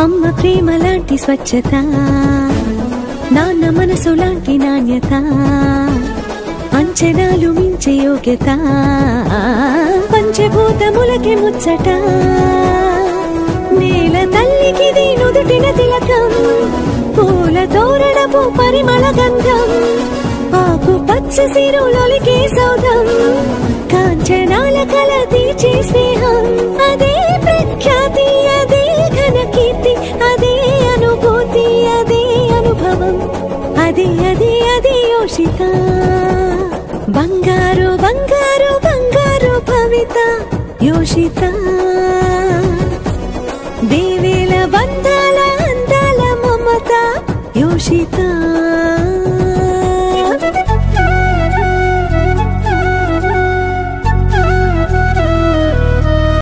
అమ్మ ప్రేమ లాంటి స్వచ్ఛత, నాన్న మనసు లాంటి నాణ్యత, అంచనాలు మించే యోగ్యత, పంచభూతములకి ముచ్చట, నేల తల్లికిది నుదుటిన తిలకం, పూల తోరణపు పరిమళ గంధం, ఆకు పచ్చ సిరులొలికే సౌధం, కాంచనాల కల తీర్చే స్నేహం, అదే ప్రఖ్యాతి, అదే ఘన కీర్తి, అదే అనుభూతి, అదే అనుభవం, అది అది అది యోషిత. బంగారు బంగారు బంగారు భవిత యోషిత, దేవేల బంధ